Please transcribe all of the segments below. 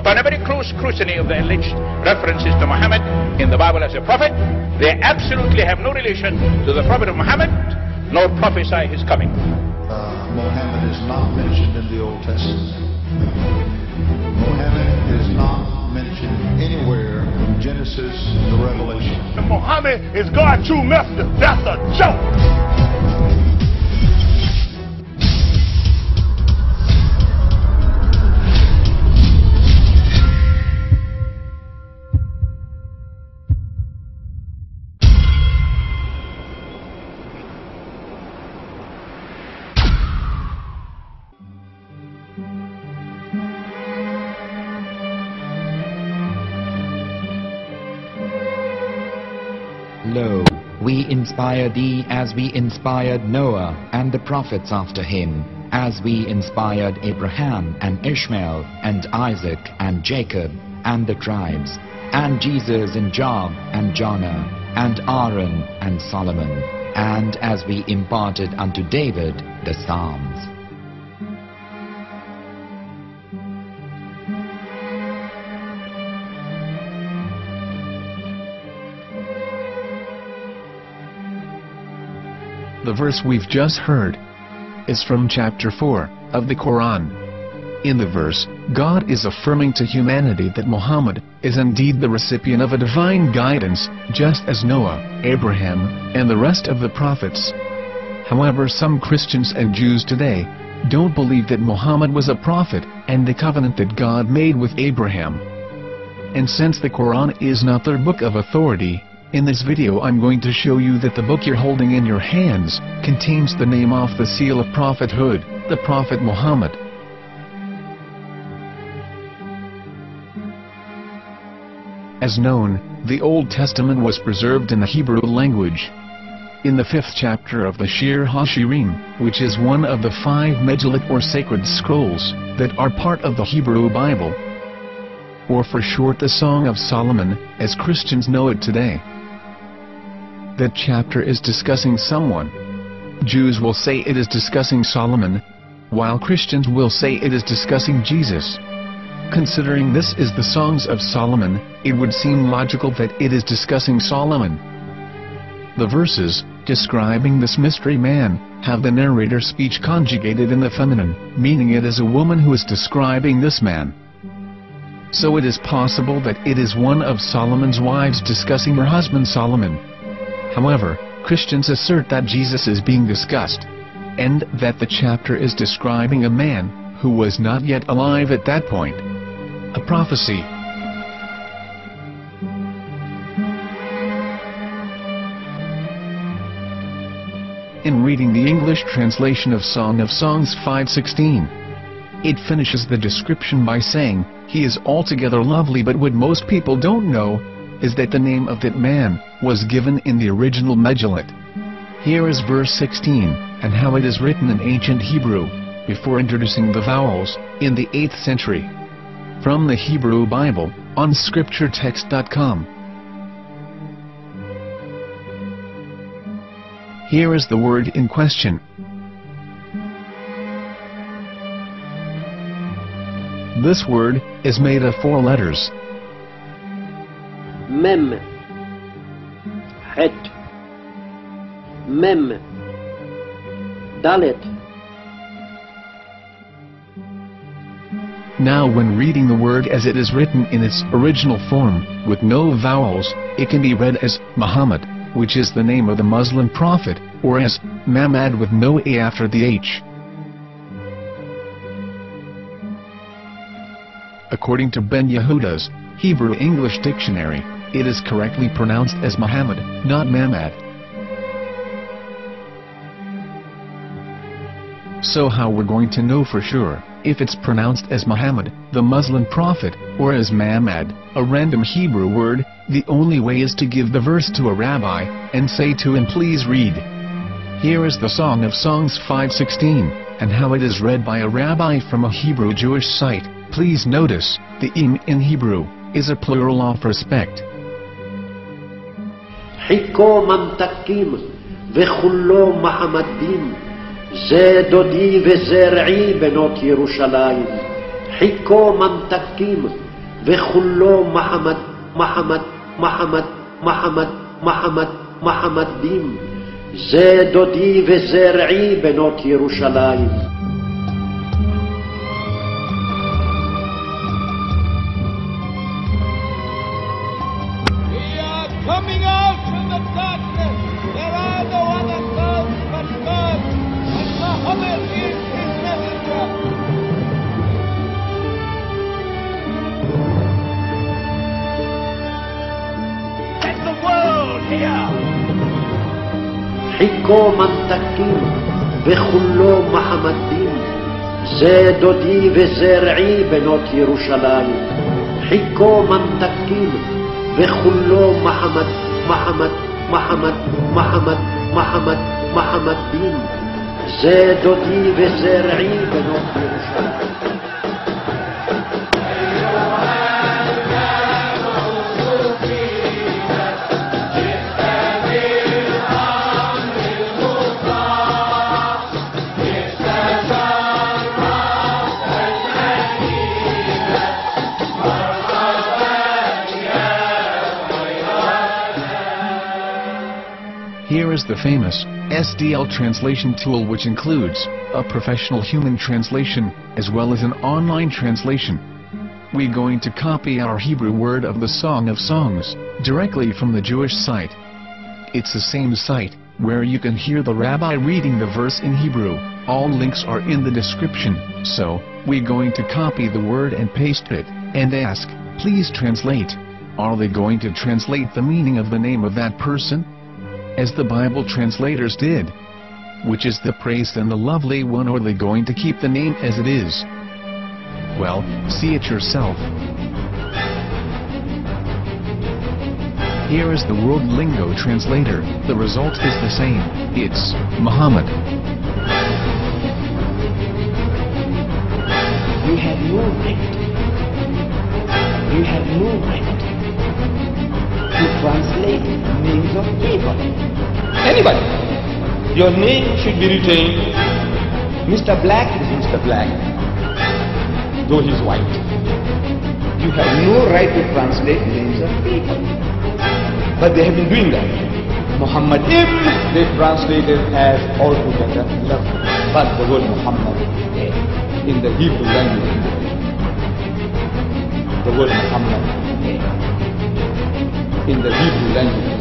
upon a very close scrutiny of the alleged references to Muhammad in the Bible as a prophet, they absolutely have no relation to the Prophet of Muhammad, nor prophesy his coming. Muhammad is not mentioned in the Old Testament. Muhammad is not mentioned anywhere from Genesis to Revelation. Muhammad is God's true messenger. That's a joke. Lo, we inspire thee as we inspired Noah and the prophets after him, as we inspired Abraham and Ishmael and Isaac and Jacob and the tribes, and Jesus and Job and Jonah and Aaron and Solomon, and as we imparted unto David the Psalms. The verse we've just heard is from chapter 4 of the Quran. In the verse, God is affirming to humanity that Muhammad is indeed the recipient of a divine guidance, just as Noah, Abraham, and the rest of the prophets. However, some Christians and Jews today don't believe that Muhammad was a prophet and the covenant that God made with Abraham. And since the Quran is not their book of authority, in this video I'm going to show you that the book you're holding in your hands contains the name off the seal of prophethood, the Prophet Muhammad. As known, the Old Testament was preserved in the Hebrew language. In the 5th chapter of the Shir HaShirim, which is one of the 5 Megillat or sacred scrolls that are part of the Hebrew Bible, or for short the Song of Solomon, as Christians know it today. That chapter is discussing someone. Jews will say it is discussing Solomon, while Christians will say it is discussing Jesus. Considering this is the Songs of Solomon, it would seem logical that it is discussing Solomon. The verses, describing this mystery man, have the narrator's speech conjugated in the feminine, meaning it is a woman who is describing this man. So it is possible that it is one of Solomon's wives discussing her husband Solomon. However, Christians assert that Jesus is being discussed, and that the chapter is describing a man who was not yet alive at that point. A prophecy. In reading the English translation of Song of Songs 5:16, it finishes the description by saying, "He is altogether lovely," but what most people don't know is that the name of that man was given in the original Megillat. Here is verse 16, and how it is written in ancient Hebrew, before introducing the vowels, in the 8th century. From the Hebrew Bible, on scripturetext.com. Here is the word in question. This word is made of 4 letters. Mem, Het, Mem, Dalet. Now when reading the word as it is written in its original form, with no vowels, it can be read as Muhammad, which is the name of the Muslim prophet, or as Muhammad with no A after the H. According to Ben Yehuda's Hebrew English Dictionary, it is correctly pronounced as Muhammad, not Muhammad. So how we're going to know for sure if it's pronounced as Muhammad, the Muslim prophet, or as Muhammad, a random Hebrew word? The only way is to give the verse to a rabbi and say to him, "Please read." Here is the Song of Songs 5:16, and how it is read by a rabbi from a Hebrew Jewish site. Please notice, the im in Hebrew is a plural of respect. Hiko mamtakim vechullo mahamadim ze dodi vezer'i benot Yerushalayim. Hiko mamtakim וכולו מחמד, מחמד, מחמד, מחמד, מחמד, מחמדים. זה דודי וזרעי בנות ירושלים. Coming out from the darkness, there are the one that serves but God, and Muhammad is his messenger. Let the world hear. חיכו ממתקים וכולו מחמדים. זה דודי וזרעי בנות ירושלים. חיכו ממתקים וכולו מחמד, מחמד, מחמד, מחמד, מחמד, מחמדים. זה דודי וזרעי בנות ירושלים. Here is the famous SDL translation tool, which includes a professional human translation as well as an online translation. We're going to copy our Hebrew word of the Song of Songs directly from the Jewish site. It's the same site where you can hear the rabbi reading the verse in Hebrew. All links are in the description, so we're going to copy the word and paste it and ask, please translate. Are they going to translate the meaning of the name of that person, as the Bible translators did? Which is the praised and the lovely one, or are they going to keep the name as it is? Well, see it yourself. Here is the World Lingo Translator. The result is the same. It's Muhammad. You have no right. You have no right to translate names of people. Anybody. Your name should be retained. Mr. Black is Mr. Black, though he's white. You have no right to translate names of people. But they have been doing that. Muhammad they translated as altogether lovely. But the word Muhammad in the Hebrew language, the word Muhammad in the Hebrew language.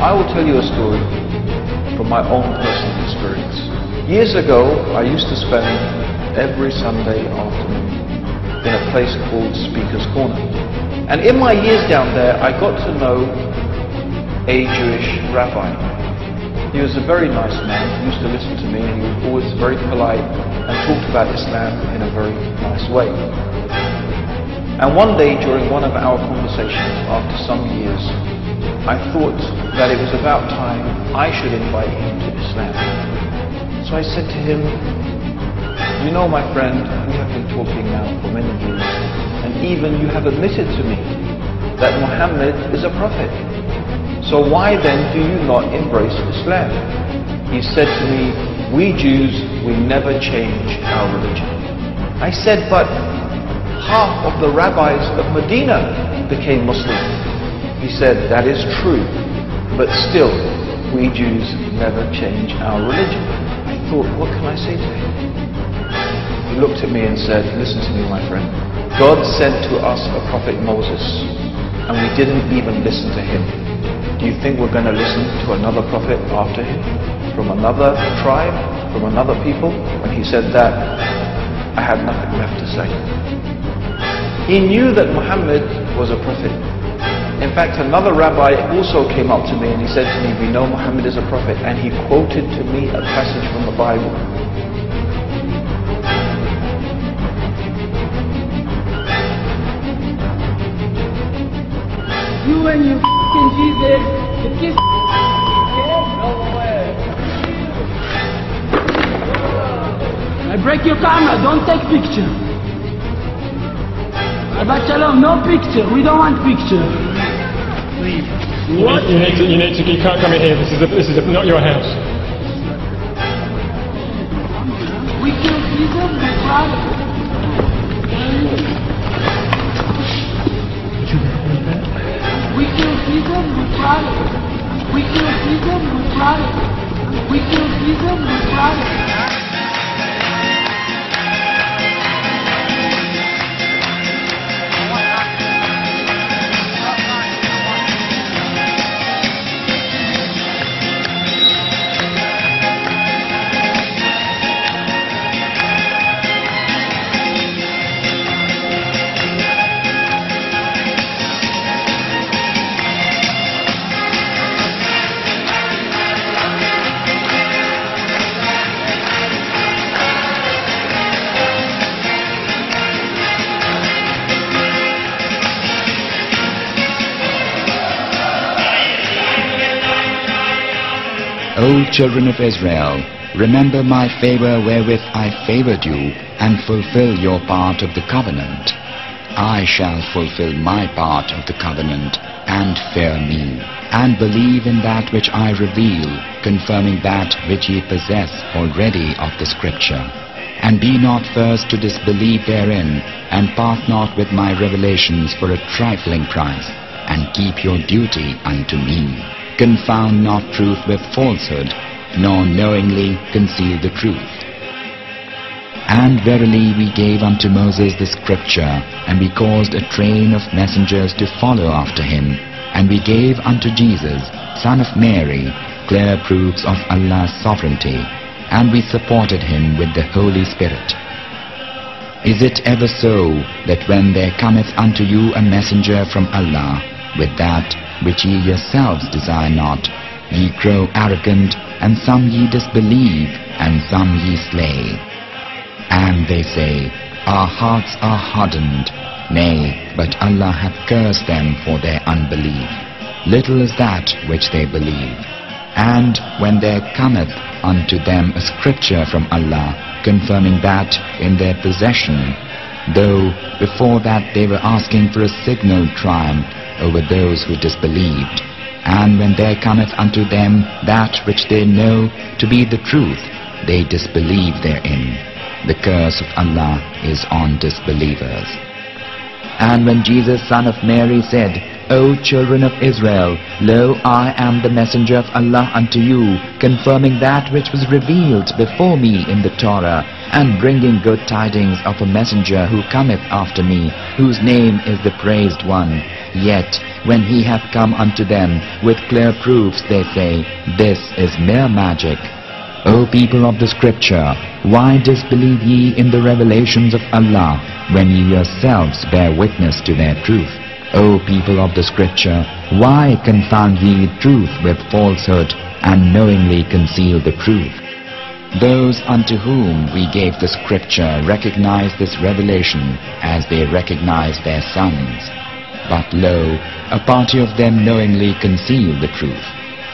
I will tell you a story from my own personal experience. Years ago, I used to spend every Sunday afternoon in a place called Speaker's Corner. And in my years down there, I got to know a Jewish rabbi. He was a very nice man. He used to listen to me, and he was always very polite and talked about Islam in a very nice way. And one day, during one of our conversations after some years, I thought that it was about time I should invite him to Islam. So I said to him, you know, my friend, we have been talking now for many years, and even you have admitted to me that Muhammad is a prophet. So why then do you not embrace Islam? He said to me, we Jews, we never change our religion. I said, but half of the rabbis of Medina became Muslim. He said, that is true, but still, we Jews never change our religion. I thought, what can I say to him? He looked at me and said, listen to me, my friend. God sent to us a prophet Moses, and we didn't even listen to him. Do you think we're going to listen to another prophet after him? From another tribe? From another people? When he said that, I had nothing left to say. He knew that Muhammad was a prophet. In fact, another rabbi also came up to me and he said to me, we know Muhammad is a prophet, and he quoted to me a passage from the Bible. You and your f***ing Jesus, you kiss no way. I break your camera, don't take picture. Shabbat shalom, no picture, we don't want picture. Leave. You can't come in here. This is not your house. We kill We kill Jesus, we proud of it. We kill Jesus, we proud of it. We kill Jesus, we proud of it. O children of Israel, remember my favor wherewith I favored you, and fulfill your part of the covenant. I shall fulfill my part of the covenant, and fear me, and believe in that which I reveal, confirming that which ye possess already of the Scripture. And be not first to disbelieve therein, and part not with my revelations for a trifling price, and keep your duty unto me. Confound not truth with falsehood, nor knowingly conceal the truth. And verily we gave unto Moses the Scripture, and we caused a train of messengers to follow after him, and we gave unto Jesus, son of Mary, clear proofs of Allah's sovereignty, and we supported him with the Holy Spirit. Is it ever so, that when there cometh unto you a messenger from Allah, with that which ye yourselves desire not, ye grow arrogant, and some ye disbelieve, and some ye slay? And they say, our hearts are hardened. Nay, but Allah hath cursed them for their unbelief. Little is that which they believe. And when there cometh unto them a scripture from Allah, confirming that in their possession, though before that they were asking for a signal triumph over those who disbelieved. And when there cometh unto them that which they know to be the truth, they disbelieve therein. The curse of Allah is on disbelievers. And when Jesus, son of Mary, said, O children of Israel, lo, I am the messenger of Allah unto you, confirming that which was revealed before me in the Torah, and bringing good tidings of a messenger who cometh after me, whose name is the Praised One. Yet, when he hath come unto them with clear proofs, they say, This is mere magic. O people of the Scripture, why disbelieve ye in the revelations of Allah, when ye yourselves bear witness to their truth? O people of the Scripture, why confound ye truth with falsehood, and knowingly conceal the truth? Those unto whom we gave the Scripture recognize this revelation as they recognize their sons. But lo, a party of them knowingly conceal the truth.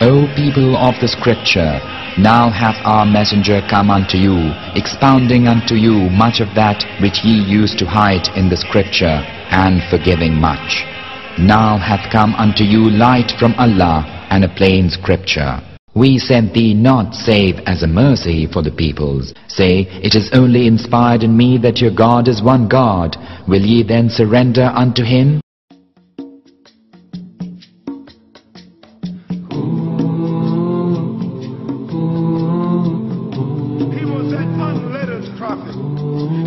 O people of the Scripture, now hath our messenger come unto you, expounding unto you much of that which ye used to hide in the Scripture, and forgiving much. Now hath come unto you light from Allah, and a plain Scripture. We sent thee not save as a mercy for the peoples. Say, it is only inspired in me that your God is one God. Will ye then surrender unto him? He was an unlettered prophet.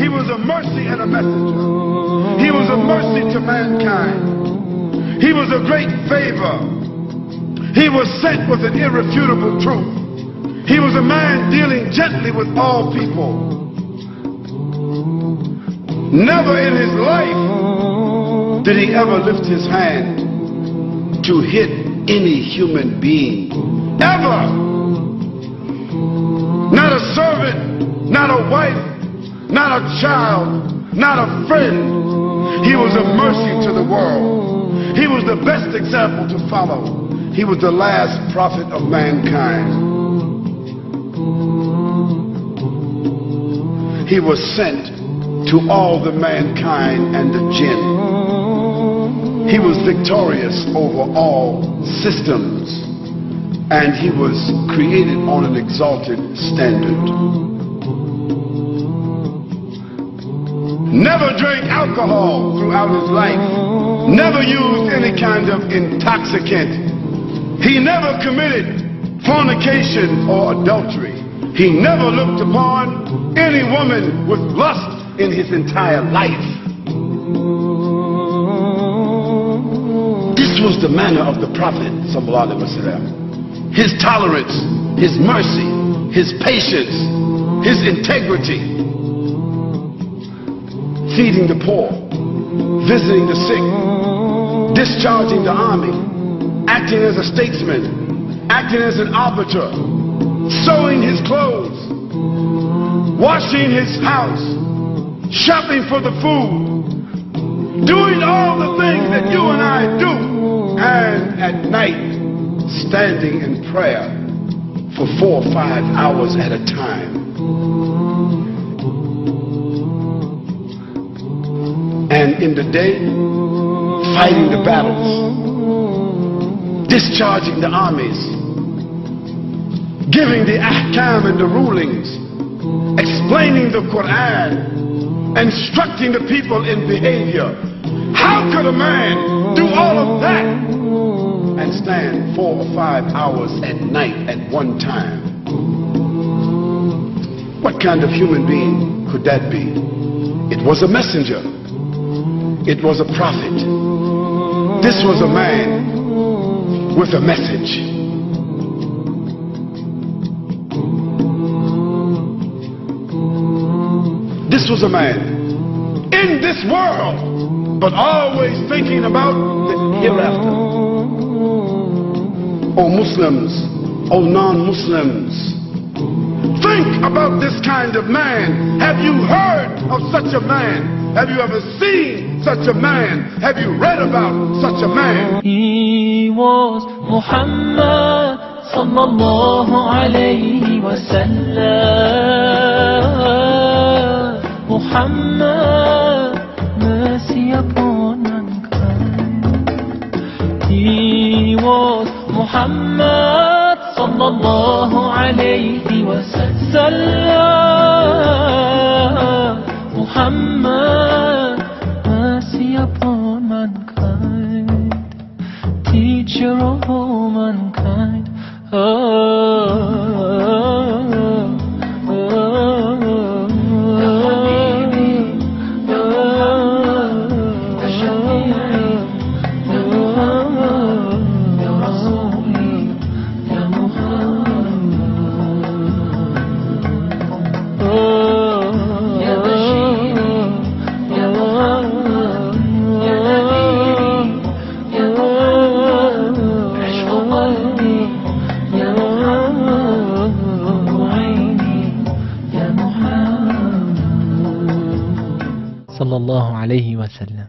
He was a mercy and a messenger. He was a mercy to mankind. He was a great favor. He was sent with an irrefutable truth. He was a man dealing gently with all people. Never in his life did he ever lift his hand to hit any human being. Ever. Not a servant, not a wife, not a child, not a friend. He was a mercy to the world. He was the best example to follow. He was the last prophet of mankind. He was sent to all the mankind and the jinn. He was victorious over all systems, and he was created on an exalted standard. never drank alcohol throughout his life, never used any kind of intoxicant. He never committed fornication or adultery. He never looked upon any woman with lust in his entire life. This was the manner of the Prophet sallallahu alaihi wasallam. His tolerance, his mercy, his patience, his integrity, feeding the poor, visiting the sick, discharging the army, acting as a statesman, acting as an arbiter, sewing his clothes, washing his house, shopping for the food, doing all the things that you and I do, and at night standing in prayer for 4 or 5 hours at a time. And in the day, fighting the battles, discharging the armies, giving the ahkam and the rulings, explaining the Quran, instructing the people in behavior. How could a man do all of that and stand 4 or 5 hours at night at one time? What kind of human being could that be? It was a messenger. It was a prophet. This was a man with a message. This was a man in this world, but always thinking about the hereafter. Oh Muslims, oh non-Muslims, think about this kind of man. Have you heard of such a man? Have you ever seen such a man? Have you read about such a man? He was Muhammad sallallahu alayhi wa sallam. Muhammad, mercy upon mankind. He was Muhammad sallallahu alayhi wa sallam. Muhammad, mercy upon mankind, teacher of all mankind. صلى الله عليه وسلم.